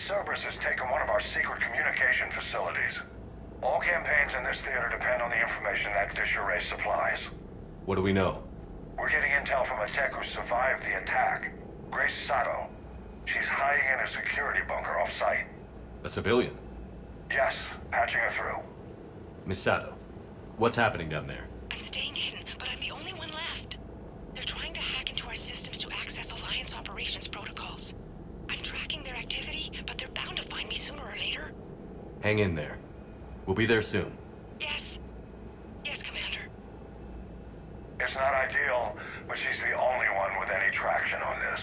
Cerberus has taken one of our secret communication facilities. All campaigns in this theater depend on the information that dish array supplies. What do we know? We're getting intel from a tech who survived the attack. Grace Sato. She's hiding in a security bunker off-site. A civilian? Yes, patching her through. Miss Sato, what's happening down there? I'm staying hidden, but I'm the only one left. They're trying to hack into our systems to access Alliance operations protocols. I'm tracking their activity, but they're bound to find me sooner or later. Hang in there. We'll be there soon. Yes. Yes, Commander. It's not ideal, but she's the only one with any traction on this.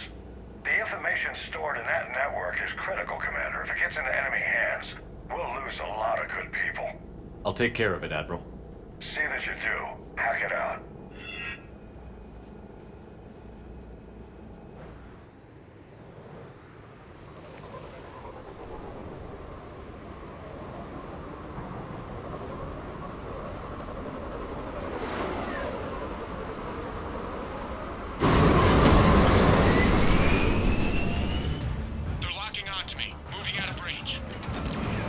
The information stored in that network is critical, Commander. If it gets into enemy hands, we'll lose a lot of good people. I'll take care of it, Admiral. See that you do. Hack it out. They're locking onto me, moving out of range.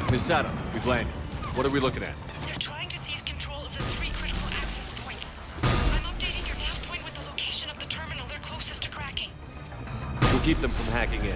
Miss Sato, we've landed. What are we looking at? They're trying to seize control of the 3 critical access points. I'm updating your nav point with the location of the terminal they're closest to cracking. We'll keep them from hacking in.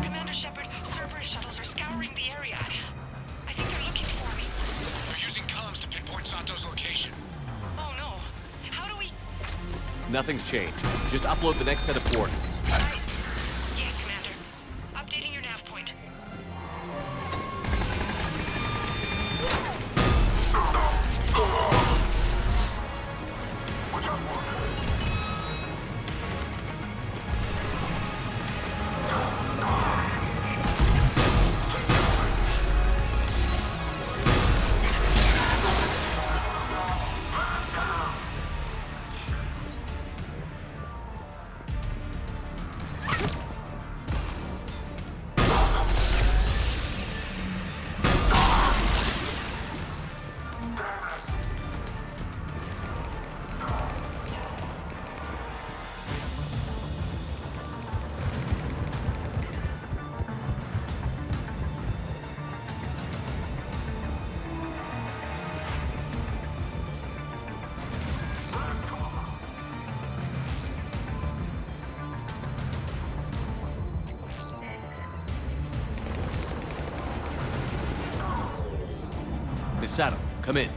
Commander Shepard, Cerberus shuttles are scouring the area. I think they're looking for me. They're using comms to pinpoint Sato's location. Oh no. How do we... Nothing's changed. Just upload the next set of coordinates. Right. Yes, Commander. Updating your nav point. Miss Sato, come in.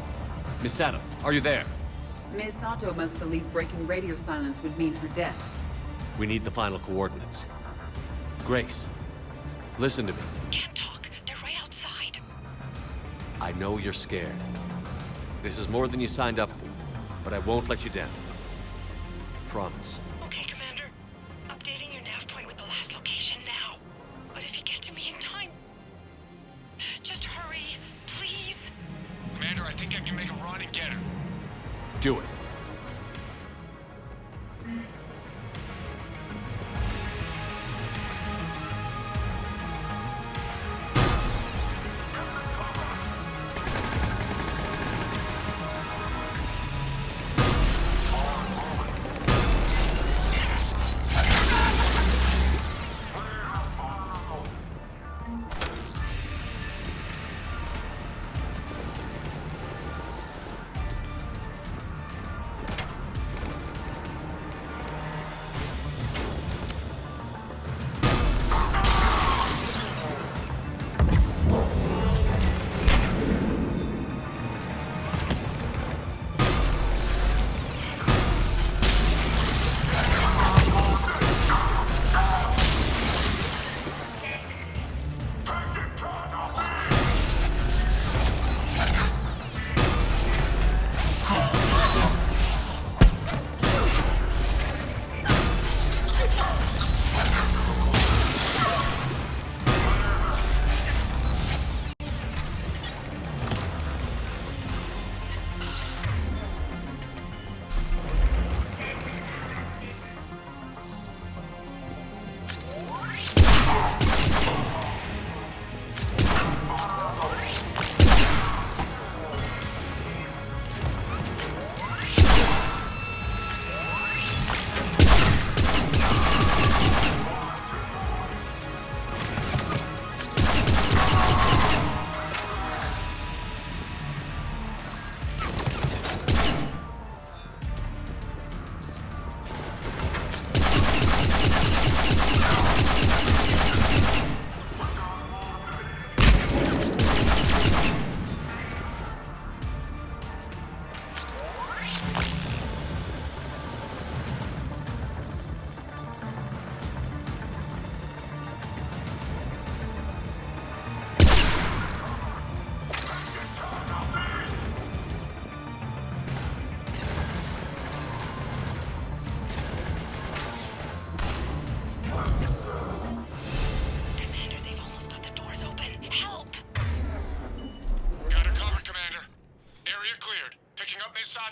Miss Sato, are you there? Ms. Sato must believe breaking radio silence would mean her death. We need the final coordinates. Grace, listen to me. Can't talk. They're right outside. I know you're scared. This is more than you signed up for, but I won't let you down. Promise. Okay, Commander. Updating your nav point with the last location now. But if you get to me in time... Just hurry, please. Commander, I think I can make a run and get her. Do it.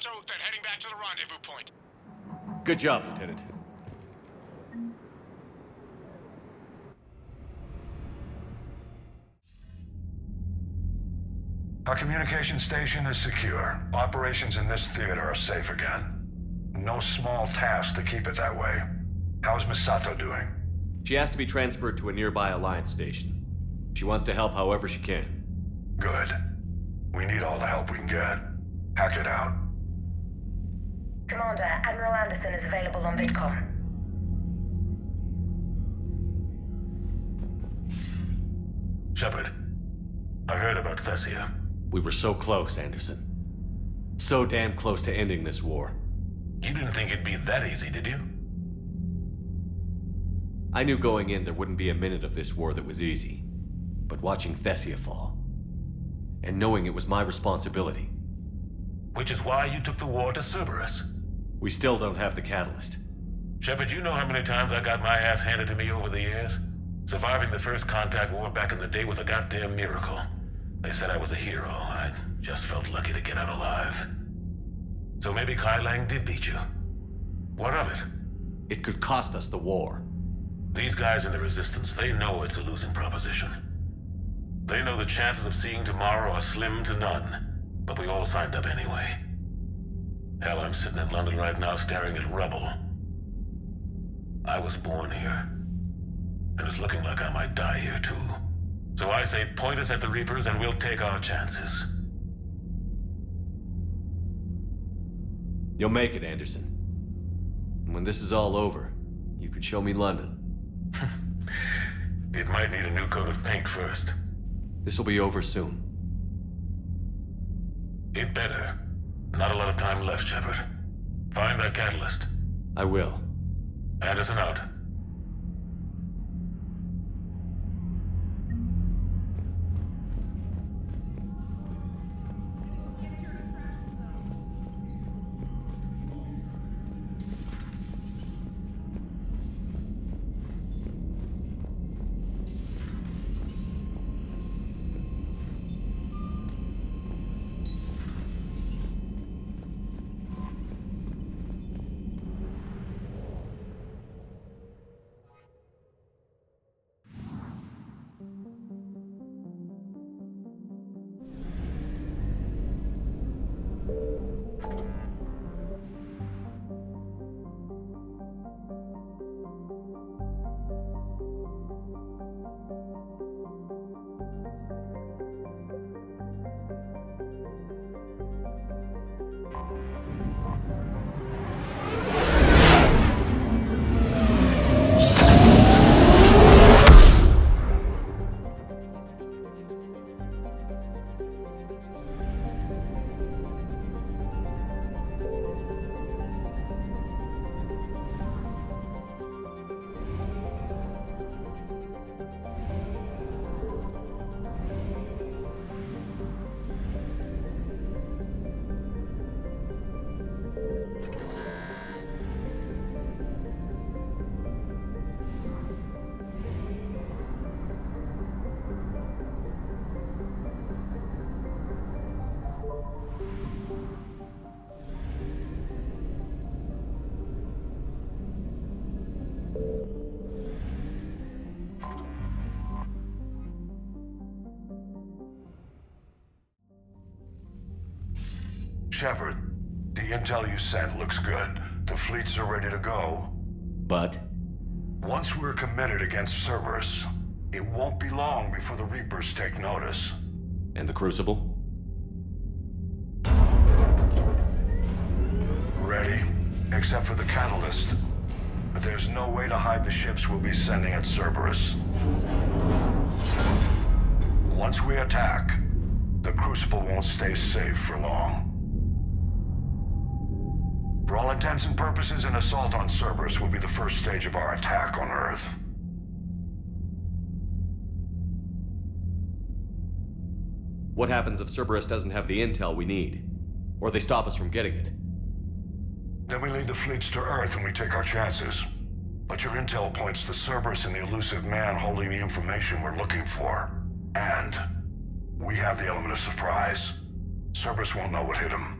Misato, then heading back to the rendezvous point. Good job, Lieutenant. Our communication station is secure. Operations in this theater are safe again. No small task to keep it that way. How's Misato doing? She has to be transferred to a nearby Alliance station. She wants to help however she can. Good. We need all the help we can get. Hack it out. Commander, Admiral Anderson is available on VidCom. Shepard, I heard about Thessia. We were so close, Anderson. So damn close to ending this war. You didn't think it'd be that easy, did you? I knew going in there wouldn't be a minute of this war that was easy. But watching Thessia fall, and knowing it was my responsibility. Which is why you took the war to Cerberus. We still don't have the catalyst. Shepard, you know how many times I got my ass handed to me over the years? Surviving the first contact war back in the day was a goddamn miracle. They said I was a hero. I just felt lucky to get out alive. So maybe Kai Lang did beat you. What of it? It could cost us the war. These guys in the Resistance, they know it's a losing proposition. They know the chances of seeing tomorrow are slim to none. But we all signed up anyway. Hell, I'm sitting in London right now staring at rubble. I was born here. And it's looking like I might die here too. So I say point us at the Reapers and we'll take our chances. You'll make it, Anderson. And when this is all over, you can show me London. It might need a new coat of paint first. This will be over soon. It better. Not a lot of time left, Shepard. Find that catalyst. I will. Anderson out. Shepard, the intel you sent looks good. The fleets are ready to go. But? Once we're committed against Cerberus, it won't be long before the Reapers take notice. And the Crucible? Ready, except for the catalyst. But there's no way to hide the ships we'll be sending at Cerberus. Once we attack, the Crucible won't stay safe for long. For all intents and purposes, an assault on Cerberus will be the first stage of our attack on Earth. What happens if Cerberus doesn't have the intel we need? Or they stop us from getting it? Then we lead the fleets to Earth and we take our chances. But your intel points to Cerberus and the elusive man holding the information we're looking for. And we have the element of surprise. Cerberus won't know what hit him.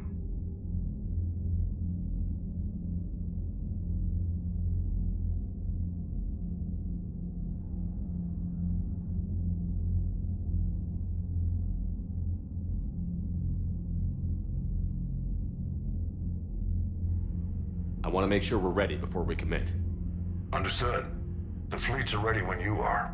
want to make sure we're ready before we commit. Understood. The fleets are ready when you are.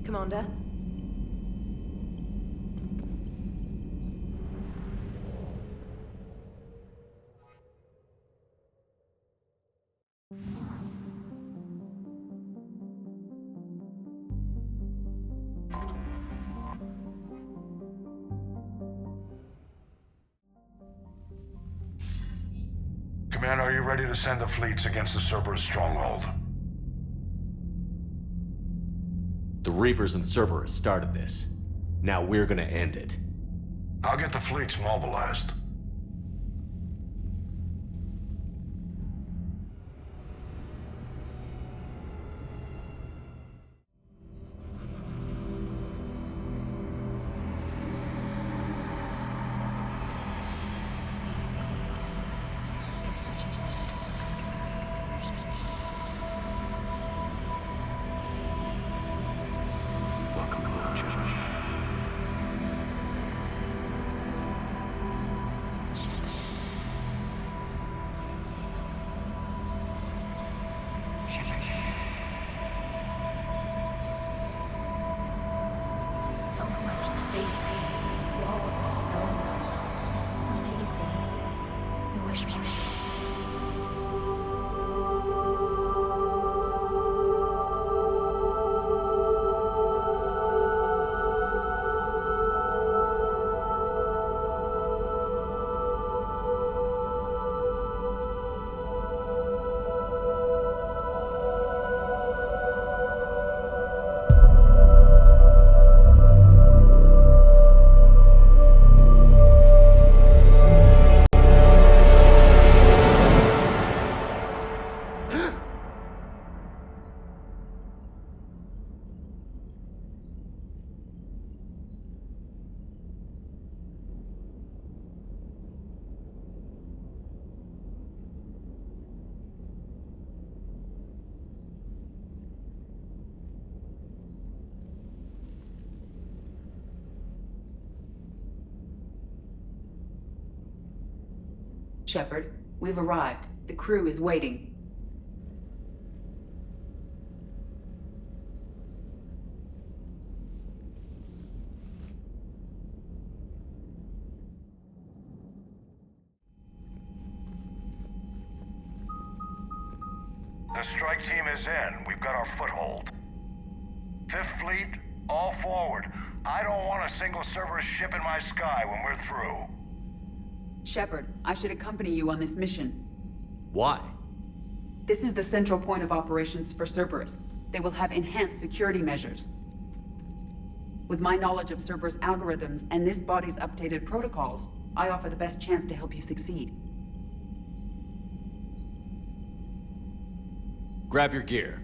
Commander? Commander, are you ready to send the fleets against the Cerberus stronghold? The Reapers and Cerberus started this. Now we're gonna end it. I'll get the fleets mobilized. So much space. Walls of stone. It's amazing. I wish we Shepard, we've arrived. The crew is waiting. The strike team is in. We've got our foothold. Fifth Fleet, all forward. I don't want a single Cerberus ship in my sky when we're through. Shepard, I should accompany you on this mission. Why? This is the central point of operations for Cerberus. They will have enhanced security measures. With my knowledge of Cerberus algorithms and this body's updated protocols, I offer the best chance to help you succeed. Grab your gear.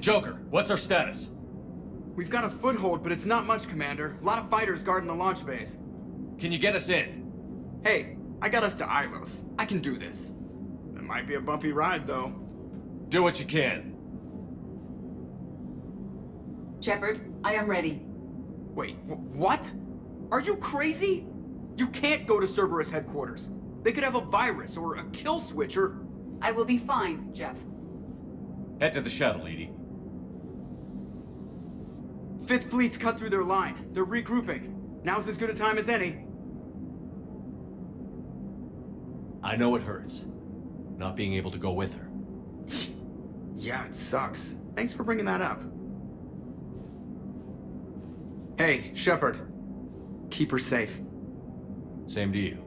Joker, what's our status? We've got a foothold, but it's not much, Commander. A lot of fighters guarding the launch base. Can you get us in? Hey, I got us to Ilos. I can do this. It might be a bumpy ride, though. Do what you can. Shepard, I am ready. Wait, what? Are you crazy? You can't go to Cerberus headquarters. They could have a virus or a kill switch or... I will be fine, Jeff. Head to the shuttle, Edie. Fifth Fleet's cut through their line. They're regrouping. Now's as good a time as any. I know it hurts, not being able to go with her. Yeah, it sucks. Thanks for bringing that up. Hey, Shepard. Keep her safe. Same to you.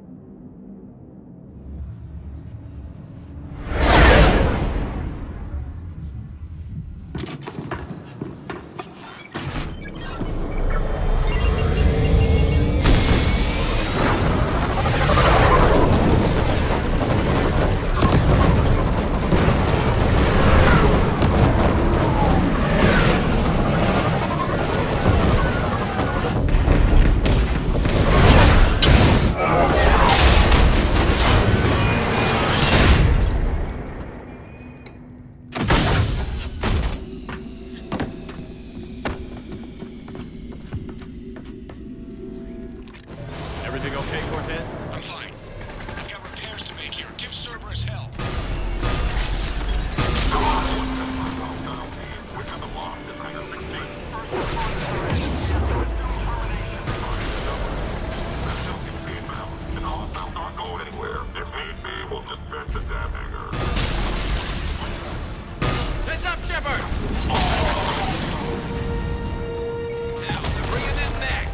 Everything okay, Cortez? I'm fine. I've got repairs to make here. Give Cerberus hell. Heads up, Shepard! Now, bringing them back.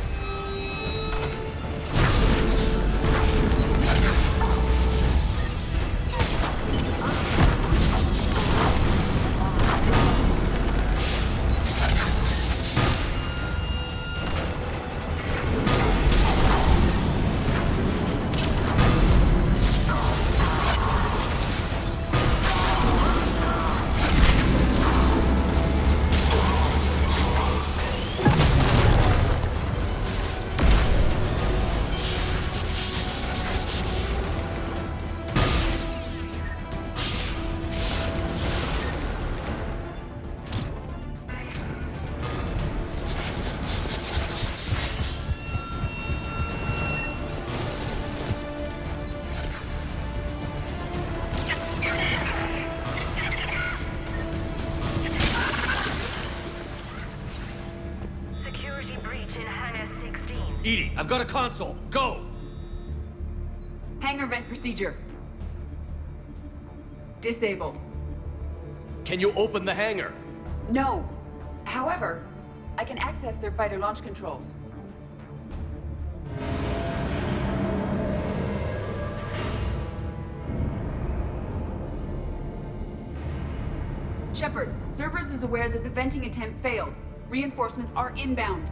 Security breach in Hangar 16. Edie, I've got a console. Go! Hangar vent procedure. Disabled. Can you open the hangar? No. However, I can access their fighter launch controls. Shepard, Cerberus is aware that the venting attempt failed. Reinforcements are inbound.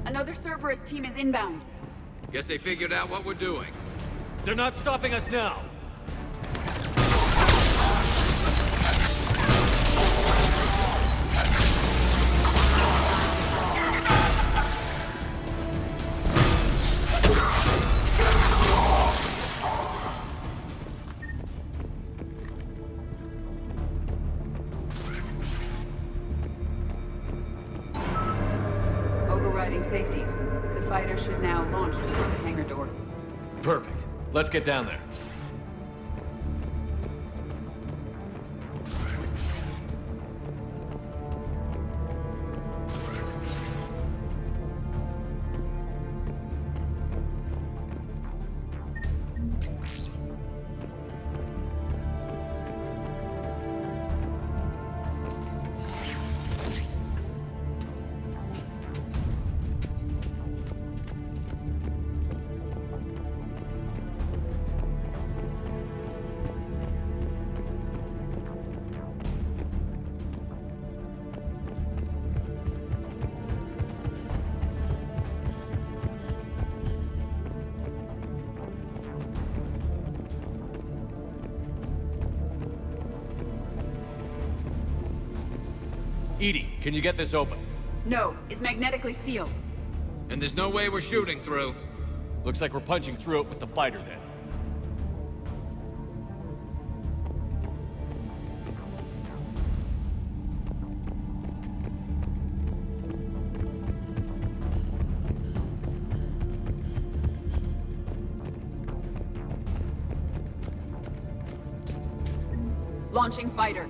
Another Cerberus team is inbound. Guess they figured out what we're doing. They're not stopping us now! Overriding safeties. The fighter should now launch toward the hangar door. Perfect. Let's get down there. EDI, can you get this open? No, it's magnetically sealed. And there's no way we're shooting through. Looks like we're punching through it with the fighter then. Launching fighter.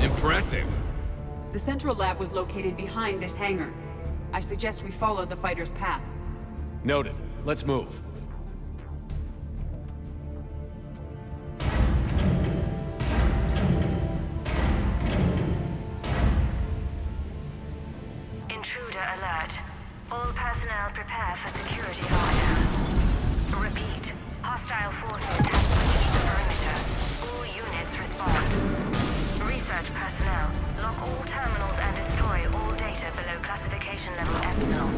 Impressive. The central lab was located behind this hangar. I suggest we follow the fighter's path. Noted. Let's move. Intruder alert. All personnel prepare for security fire. Repeat. Hostile forces have breached the perimeter. All units respond. Research personnel, lock all terminals and destroy all data below classification level Epsilon.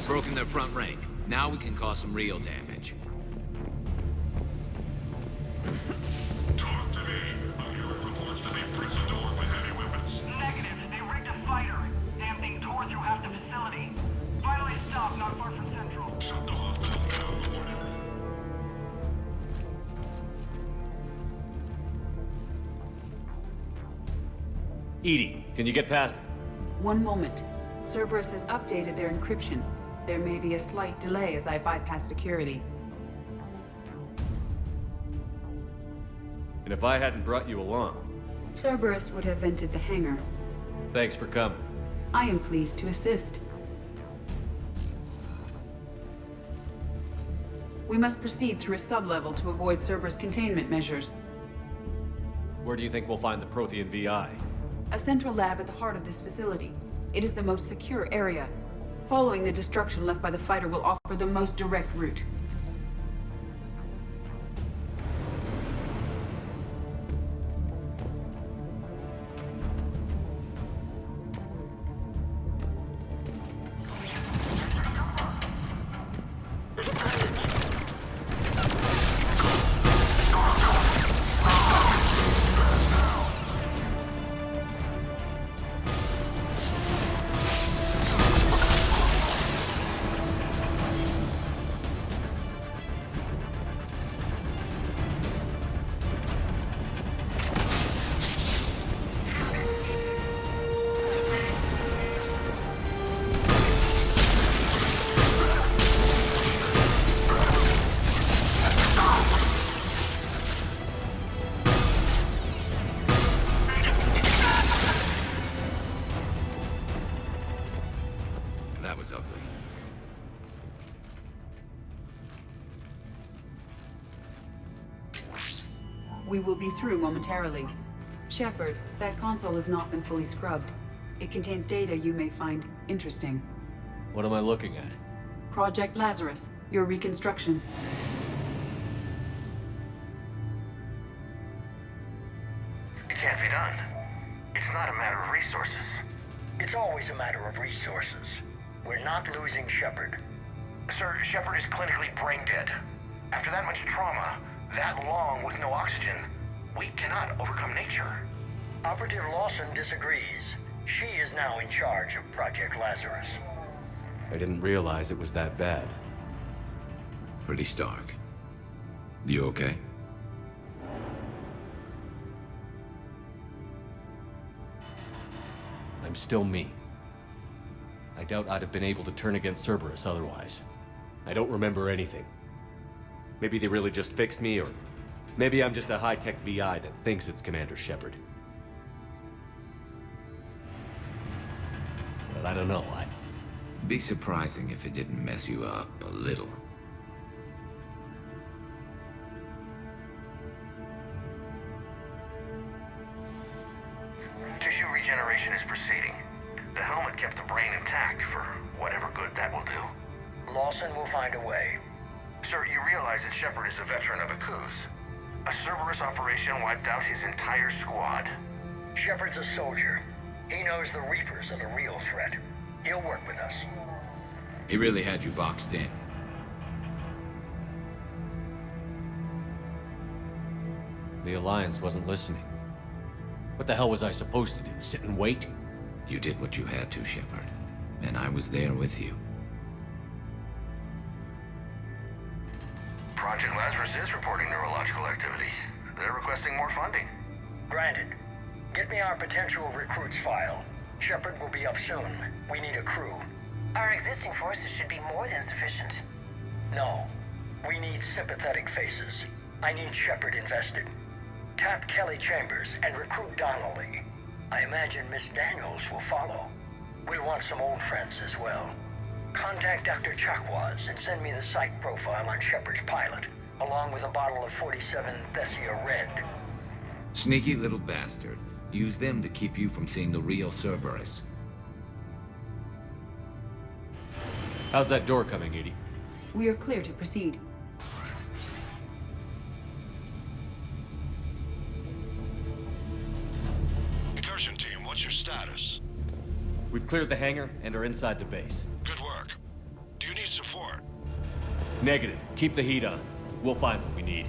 Broken their front rank. Now we can cause some real damage. Talk to me. I'm hearing reports that they pressed the door with heavy weapons. Negative. They rigged a fighter. Damn thing tore through half the facility. Finally stopped not far from Central. Shut the hostiles down, Warden. EDI, can you get past it? One moment. Cerberus has updated their encryption. There may be a slight delay as I bypass security. And if I hadn't brought you along? Cerberus would have vented the hangar. Thanks for coming. I am pleased to assist. We must proceed through a sub-level to avoid Cerberus containment measures. Where do you think we'll find the Prothean VI? A central lab at the heart of this facility. It is the most secure area. Following the destruction left by the fighter will offer the most direct route. That was ugly. We will be through momentarily. Shepard, that console has not been fully scrubbed. It contains data you may find interesting. What am I looking at? Project Lazarus, your reconstruction. It can't be done. It's not a matter of resources. It's always a matter of resources. We're not losing Shepard. Sir, Shepard is clinically brain dead. After that much trauma, that long with no oxygen, we cannot overcome nature. Operative Lawson disagrees. She is now in charge of Project Lazarus. I didn't realize it was that bad. Pretty stark. You okay? I'm still me. I doubt I'd have been able to turn against Cerberus otherwise. I don't remember anything. Maybe they really just fixed me, or maybe I'm just a high-tech VI that thinks it's Commander Shepard. But I don't know, Be surprising if it didn't mess you up a little. Lawson will find a way. Sir, you realize that Shepard is a veteran of Akuz. A Cerberus operation wiped out his entire squad. Shepard's a soldier. He knows the Reapers are the real threat. He'll work with us. He really had you boxed in. The Alliance wasn't listening. What the hell was I supposed to do? Sit and wait? You did what you had to, Shepard. And I was there with you. Project Lazarus is reporting neurological activity. They're requesting more funding. Granted. Get me our potential recruits file. Shepard will be up soon. We need a crew. Our existing forces should be more than sufficient. No. We need sympathetic faces. I need Shepard invested. Tap Kelly Chambers and recruit Donnelly. I imagine Miss Daniels will follow. We'll want some old friends as well. Contact Dr. Chakwas and send me the psych profile on Shepard's pilot, along with a bottle of 47 Thessia Red. Sneaky little bastard. Use them to keep you from seeing the real Cerberus. How's that door coming, EDI? We are clear to proceed. Incursion team, what's your status? We've cleared the hangar and are inside the base. Good work. Do you need support? Negative. Keep the heat on. We'll find what we need.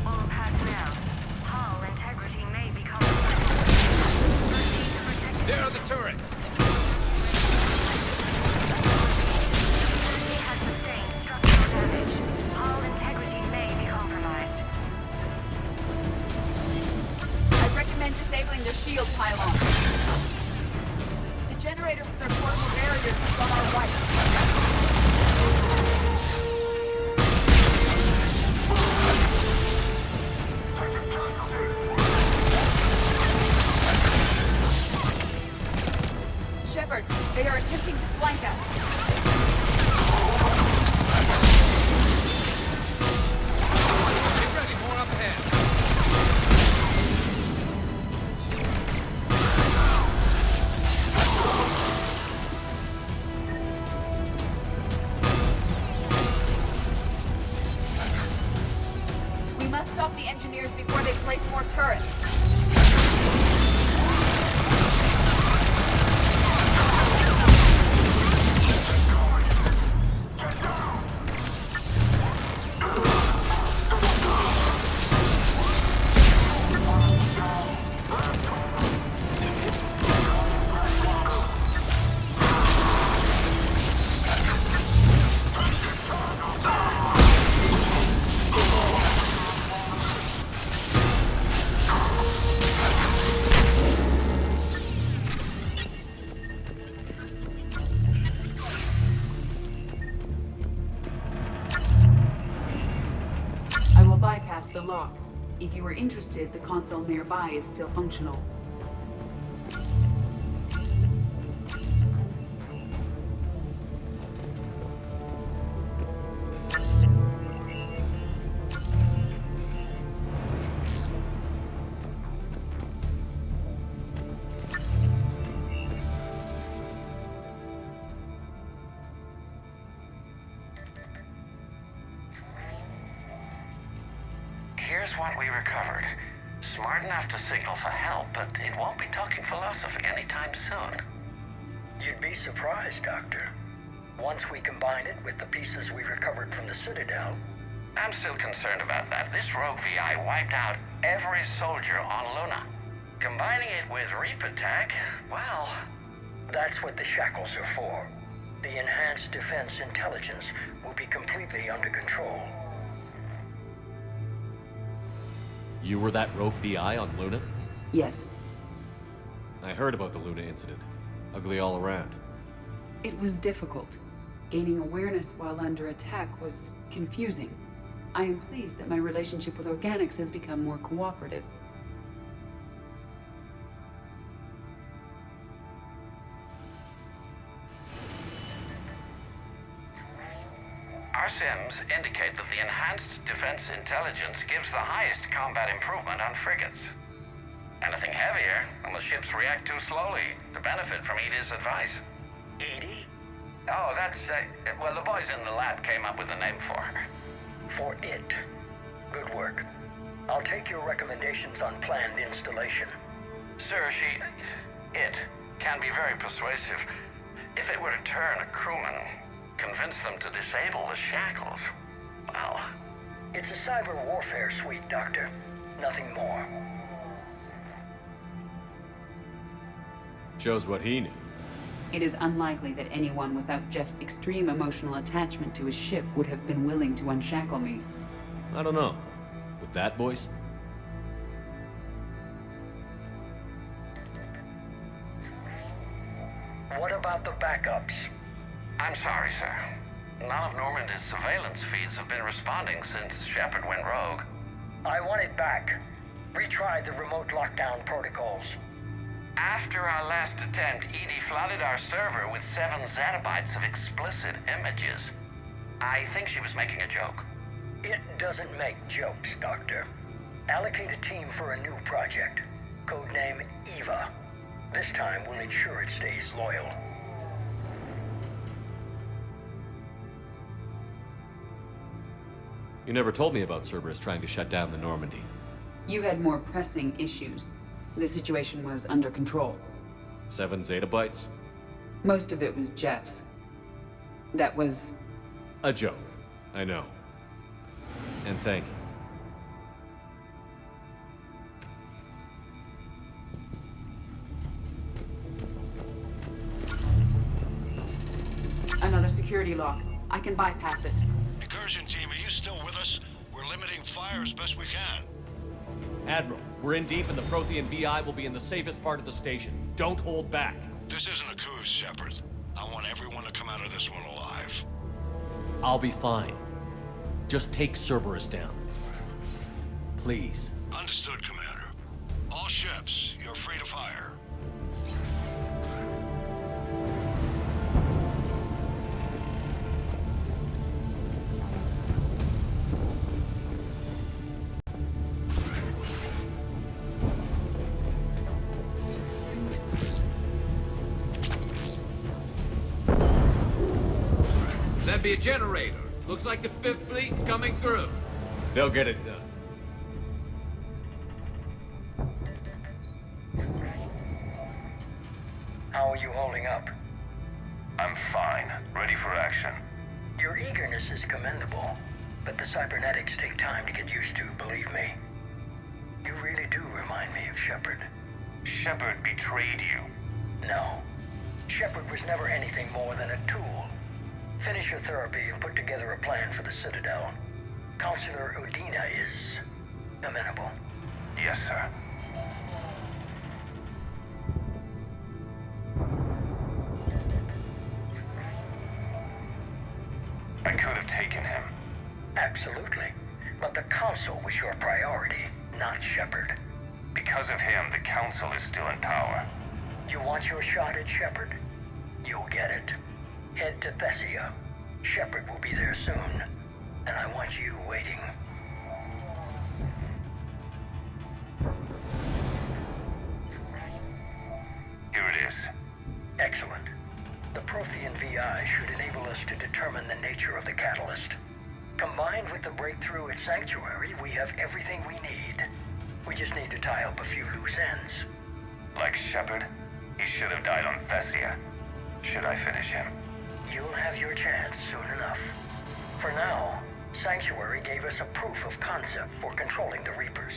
All personnel. Hull integrity may be compromised. There are the turrets! He has sustained structural damage. Hull integrity may be compromised. I recommend disabling the shield pylon. The generator for the portable barrier is on our right. Shepard, they are attempting to flank us. Get ready, more up ahead. We must stop the engineers before they place more turrets. I will bypass the lock. If you are interested, the console nearby is still functional. Here's what we recovered. Smart enough to signal for help, but it won't be talking philosophy anytime soon. You'd be surprised, Doctor. Once we combine it with the pieces we recovered from the Citadel, I'm still concerned about that. This rogue VI wiped out every soldier on Luna. Combining it with Reaper tech, well... that's what the shackles are for. The enhanced defense intelligence will be completely under control. You were that rogue VI on Luna? Yes. I heard about the Luna incident. Ugly all around. It was difficult. Gaining awareness while under attack was confusing. I am pleased that my relationship with Organics has become more cooperative. Our Sims systems indicate that the enhanced defense intelligence gives the highest combat improvement on frigates. Anything heavier, and the ships react too slowly to benefit from EDI's advice. EDI? Oh, that's, well, the boys in the lab came up with a name for her. For it. Good work. I'll take your recommendations on planned installation. Sir, it can be very persuasive. If it were to turn a crewman, convince them to disable the shackles, well... It's a cyber warfare suite, Doctor. Nothing more. Shows what he knew. It is unlikely that anyone without Jeff's extreme emotional attachment to his ship would have been willing to unshackle me. I don't know. With that voice? What about the backups? I'm sorry, sir. None of Normandy's surveillance feeds have been responding since Shepard went rogue. I want it back. Retry the remote lockdown protocols. After our last attempt, EDI flooded our server with 7 zettabytes of explicit images. I think she was making a joke. It doesn't make jokes, Doctor. Allocate a team for a new project. Codename EVA. This time we'll ensure it stays loyal. You never told me about Cerberus trying to shut down the Normandy. You had more pressing issues. The situation was under control. 7 zettabytes? Most of it was Jeff's. That was... a joke. I know. And thank you. Another security lock. I can bypass it. Incursion team, are you still with us? We're limiting fire as best we can. Admiral, we're in deep and the Prothean VI will be in the safest part of the station. Don't hold back. This isn't a coup, Shepard. I want everyone to come out of this one alive. I'll be fine. Just take Cerberus down. Please. Understood, Commander. All ships, you're free to fire. That'd be a generator. Looks like the 5th Fleet's coming through. They'll get it done. How are you holding up? I'm fine. Ready for action. Your eagerness is commendable, but the cybernetics take time to get used to, believe me. You really do remind me of Shepard. Shepard betrayed you. No. Shepard was never anything more than a tool. Finish your therapy and put together a plan for the Citadel. Counselor Udina is amenable. Yes, sir. I could have taken him. Absolutely. But the Council was your priority, not Shepard. Because of him, the Council is still in power. You want your shot at Shepard? You'll get it. Head to Thessia. Shepard will be there soon, and I want you waiting. Here it is. Excellent. The Prothean VI should enable us to determine the nature of the catalyst. Combined with the breakthrough at Sanctuary, we have everything we need. We just need to tie up a few loose ends. Like Shepard, he should have died on Thessia. Should I finish him? You'll have your chance soon enough. For now, Sanctuary gave us a proof of concept for controlling the Reapers.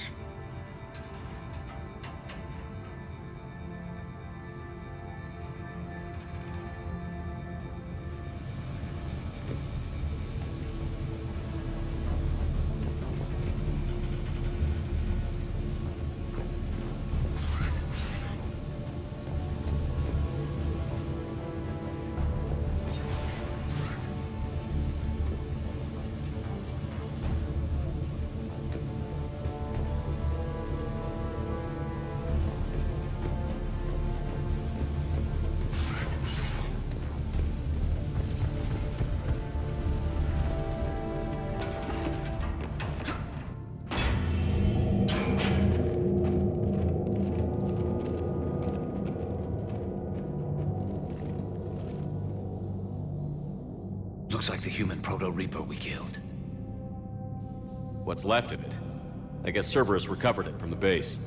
the human Proto-Reaper we killed. What's left of it? I guess Cerberus recovered it from the base.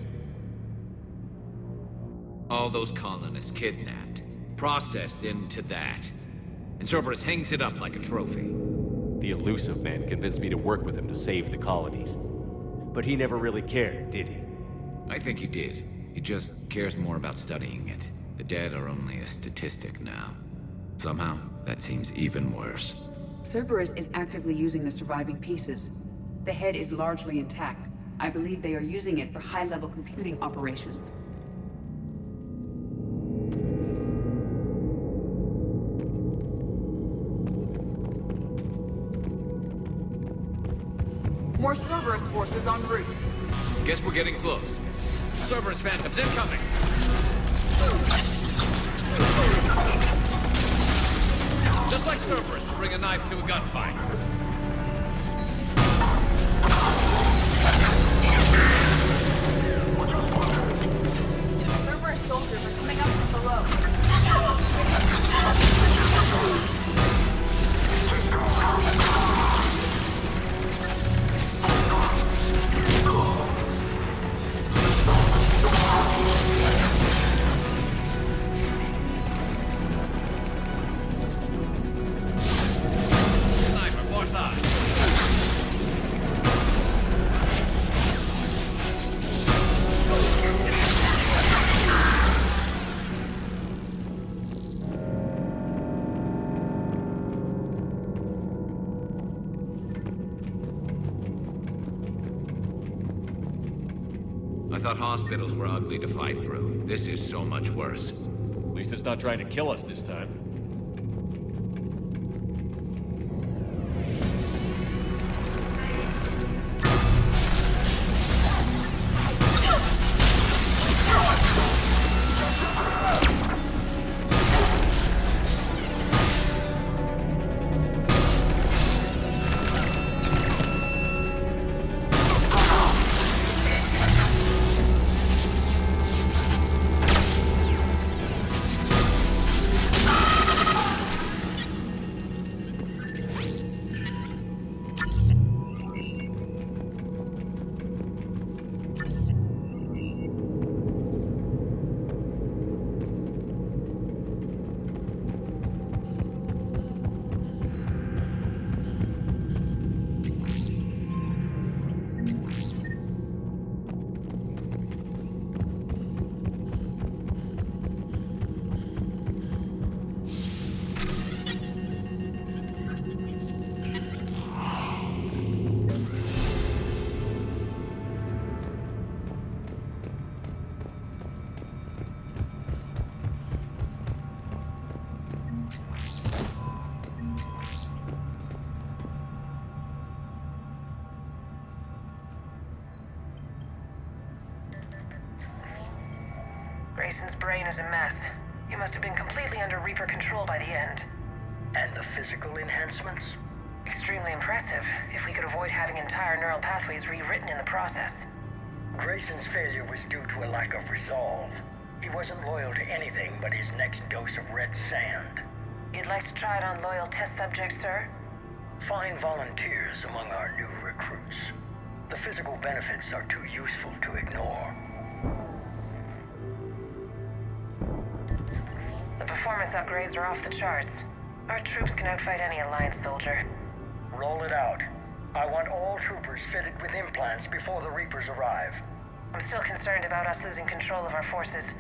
All those colonists kidnapped, processed into that. And Cerberus hangs it up like a trophy. The elusive man convinced me to work with him to save the colonies. But he never really cared, did he? I think he did. He just cares more about studying it. The dead are only a statistic now. Somehow, that seems even worse. Cerberus is actively using the surviving pieces. The head is largely intact. I believe they are using it for high-level computing operations. More Cerberus forces en route. Guess we're getting close. Cerberus Phantoms incoming! Just like Cerberus to bring a knife to a gunfight. Cerberus soldiers are coming up from below. Sniper, more thought. I thought hospitals were ugly to fight through. This is so much worse. At least it's not trying to kill us this time. Grayson's brain is a mess. You must have been completely under Reaper control by the end. And the physical enhancements? Extremely impressive, if we could avoid having entire neural pathways rewritten in the process. Grayson's failure was due to a lack of resolve. He wasn't loyal to anything but his next dose of red sand. You'd like to try it on loyal test subjects, sir? Find volunteers among our new recruits. The physical benefits are too useful to ignore. The performance upgrades are off the charts. Our troops can outfight any Alliance soldier. Roll it out. I want all troopers fitted with implants before the Reapers arrive. I'm still concerned about us losing control of our forces.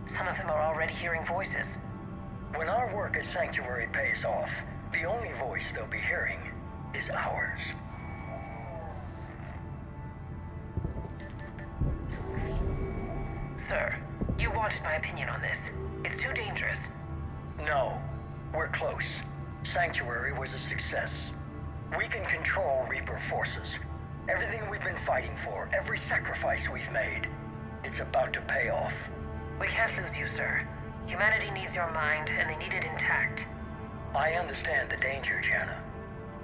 Some of them are already hearing voices. When our work at Sanctuary pays off, the only voice they'll be hearing is ours. Sir, you wanted my opinion on this. It's too dangerous. No, we're close. Sanctuary was a success. We can control Reaper forces. Everything we've been fighting for, every sacrifice we've made, it's about to pay off. We can't lose you, sir. Humanity needs your mind, and they need it intact. I understand the danger, Jana.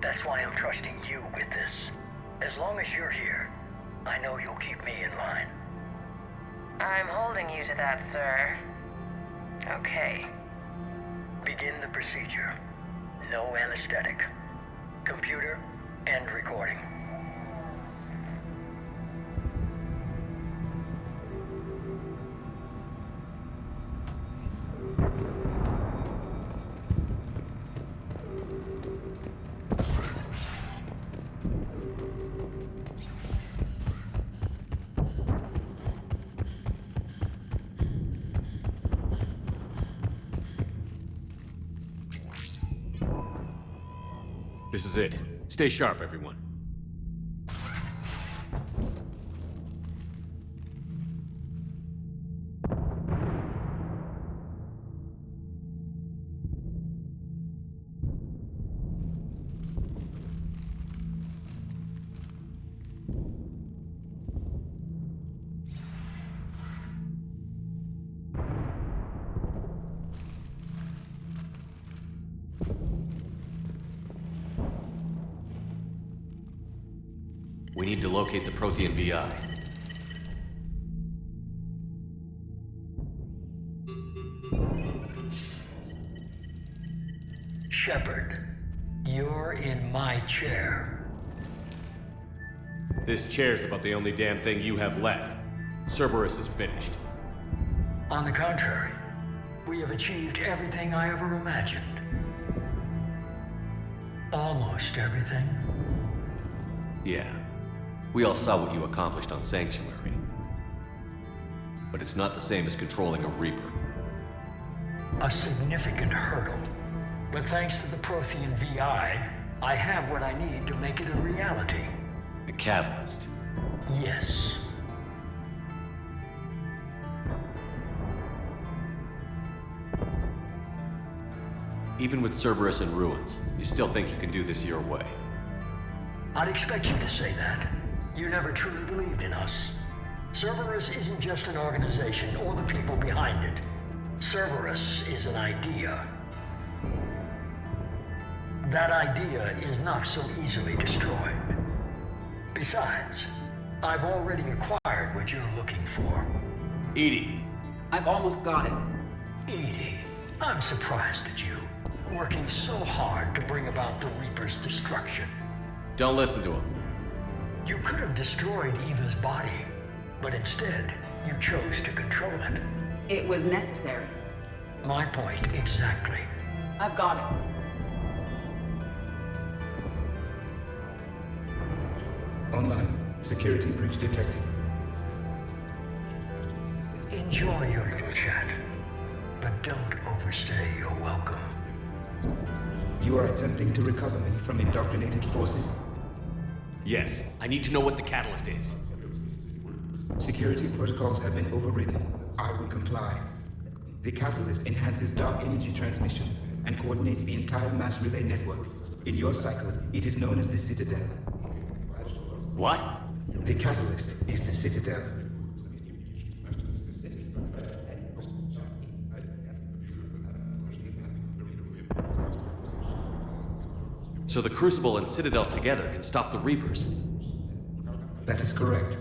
That's why I'm trusting you with this. As long as you're here, I know you'll keep me in line. I'm holding you to that, sir. Okay. Begin the procedure. No anesthetic. Computer, end recording. This is it. Stay sharp, everyone. We need to locate the Prothean VI. Shepard, you're in my chair. This chair's about the only damn thing you have left. Cerberus is finished. On the contrary, we have achieved everything I ever imagined. Almost everything. Yeah. We all saw what you accomplished on Sanctuary. But it's not the same as controlling a Reaper. A significant hurdle. But thanks to the Prothean VI, I have what I need to make it a reality. The Catalyst. Yes. Even with Cerberus in ruins, you still think you can do this your way? I'd expect you to say that. You never truly believed in us. Cerberus isn't just an organization or the people behind it. Cerberus is an idea. That idea is not so easily destroyed. Besides, I've already acquired what you're looking for. EDI. I've almost got it. EDI, I'm surprised at you. Working so hard to bring about the Reaper's destruction. Don't listen to him. You could have destroyed Eva's body, but instead, you chose to control it. It was necessary. My point exactly. I've got it. Online. Security breach detected. Enjoy your little chat, but don't overstay your welcome. You are attempting to recover me from indoctrinated forces? Yes. I need to know what the Catalyst is. Security protocols have been overridden. I will comply. The Catalyst enhances dark energy transmissions and coordinates the entire mass relay network. In your cycle, it is known as the Citadel. What? The Catalyst is the Citadel. So the Crucible and Citadel together can stop the Reapers? That is correct.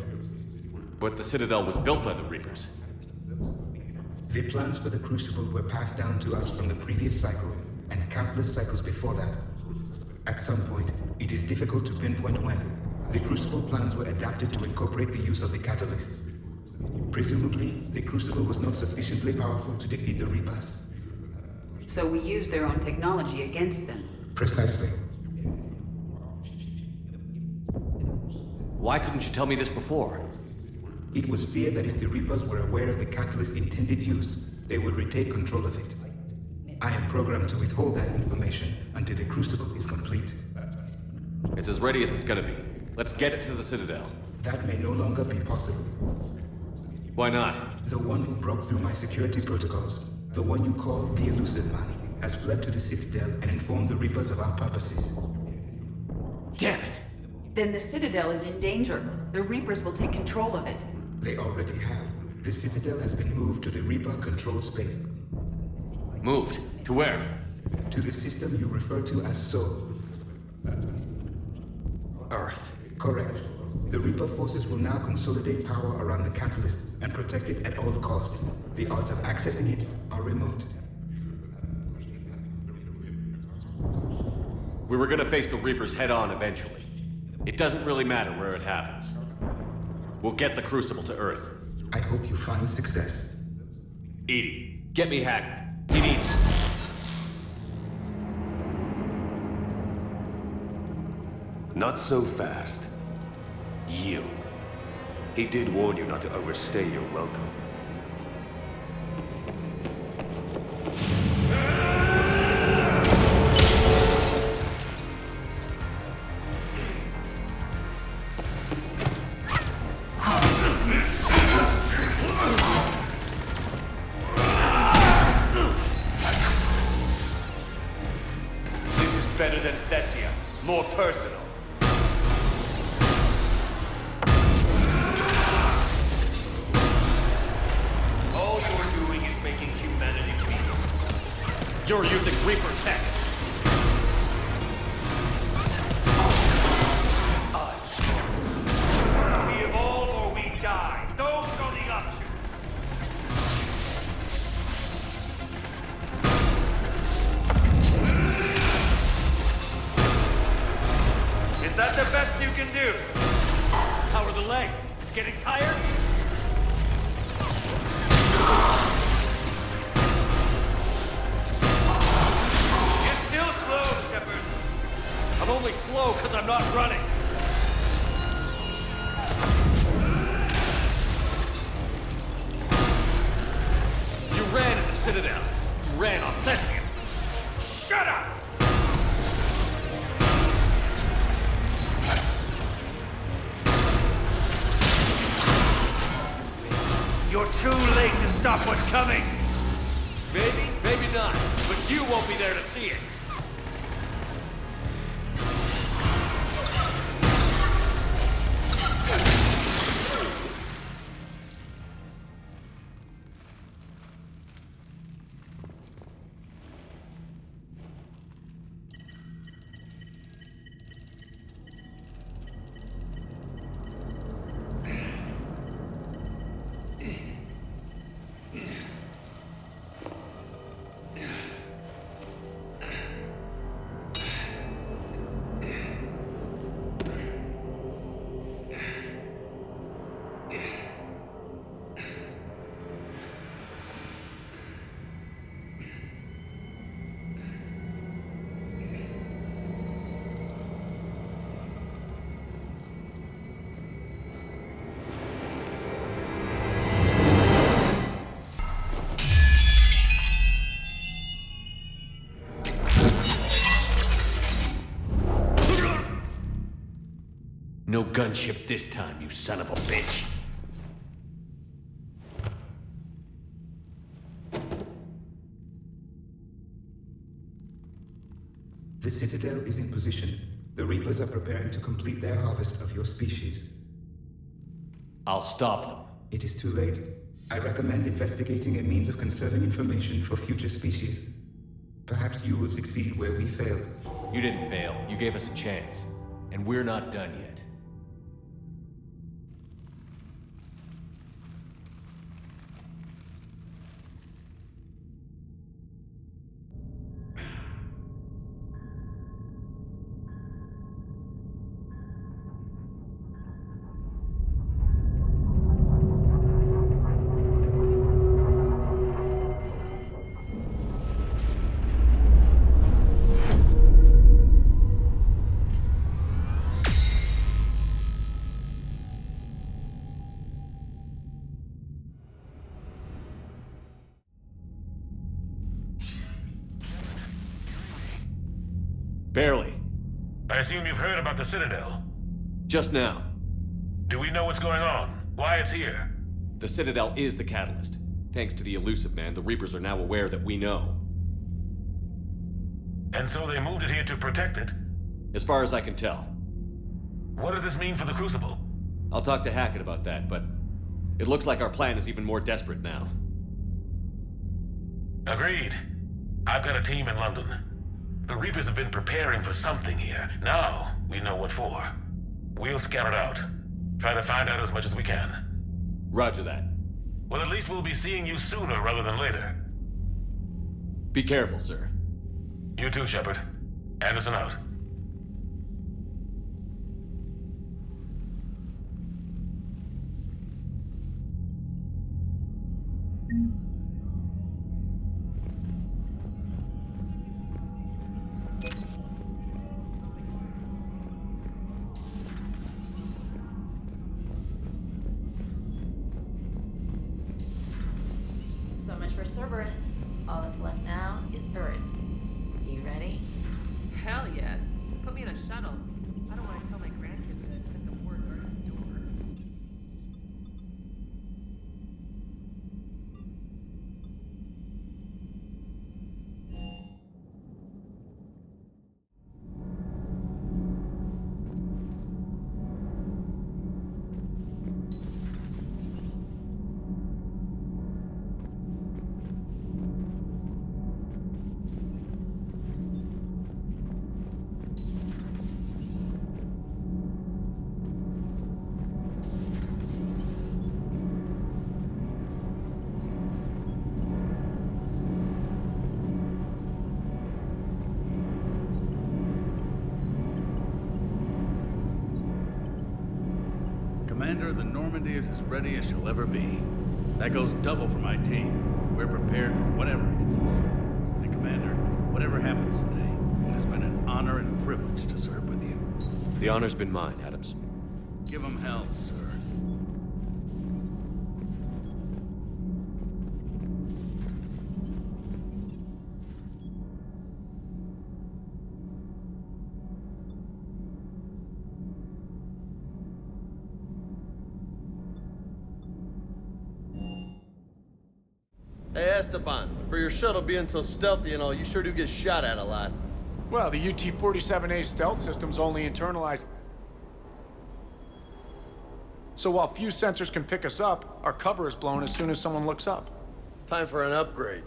But the Citadel was built by the Reapers. The plans for the Crucible were passed down to us from the previous cycle, and countless cycles before that. At some point, it is difficult to pinpoint when, the Crucible plans were adapted to incorporate the use of the Catalyst. Presumably, the Crucible was not sufficiently powerful to defeat the Reapers. So we used their own technology against them. Precisely. Why couldn't you tell me this before? It was feared that if the Reapers were aware of the Catalyst's intended use, they would retake control of it. I am programmed to withhold that information until the Crucible is complete. It's as ready as it's gonna be. Let's get it to the Citadel. That may no longer be possible. Why not? The one who broke through my security protocols, the one you call the Elusive Man, has fled to the Citadel and informed the Reapers of our purposes. Damn it! Then the Citadel is in danger. The Reapers will take control of it. They already have. The Citadel has been moved to the Reaper-controlled space. Moved? To where? To the system you refer to as Sol. Earth. Correct. The Reaper forces will now consolidate power around the Catalyst and protect it at all costs. The odds of accessing it are remote. We were gonna face the Reapers head-on eventually. It doesn't really matter where it happens. We'll get the Crucible to Earth. I hope you find success. EDI, get me Hackett. He needs... Not so fast. You. He did warn you not to overstay your welcome. This is better than Thessia. More personal. You're using Reaper tech. We evolve or we die. Those are the options. Is that the best you can do? How are the legs? Getting tired? I'm only slow because I'm not running. You ran in the Citadel. You ran on Thessia. Shut up! You're too late to stop what's coming. Maybe, maybe not. But you won't be there to see it. No gunship this time, you son of a bitch. The Citadel is in position. The Reapers are preparing to complete their harvest of your species. I'll stop them. It is too late. I recommend investigating a means of conserving information for future species. Perhaps you will succeed where we failed. You didn't fail. You gave us a chance. And we're not done yet. Barely. I assume you've heard about the Citadel. Just now. Do we know what's going on? Why it's here? The Citadel is the catalyst. Thanks to the Illusive Man, the Reapers are now aware that we know. And so they moved it here to protect it? As far as I can tell. What does this mean for the Crucible? I'll talk to Hackett about that, but it looks like our plan is even more desperate now. Agreed. I've got a team in London. The Reapers have been preparing for something here. Now, we know what for. We'll scout it out. Try to find out as much as we can. Roger that. Well, at least we'll be seeing you sooner rather than later. Be careful, sir. You too, Shepard. Anderson out. for Cerberus. All that's left now is Earth. You ready? Hell yes. Put me in a shuttle. I don't want to tell my grandkids that I sent the word right at the door. Commander, the Normandy is as ready as she'll ever be. That goes double for my team. We're prepared for whatever hits us. And Commander, whatever happens today, it has been an honor and a privilege to serve with you. The honor's been mine, Adams. Give 'em hell, sir. Hey, Esteban, for your shuttle being so stealthy and all, you sure do get shot at a lot. Well, the UT-47A stealth system's only internalized. So while few sensors can pick us up, our cover is blown as soon as someone looks up. Time for an upgrade.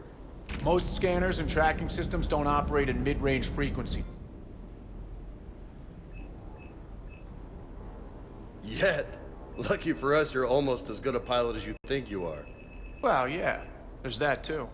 Most scanners and tracking systems don't operate at mid-range frequency. Yet. Lucky for us, you're almost as good a pilot as you think you are. Well, yeah. There's that, too.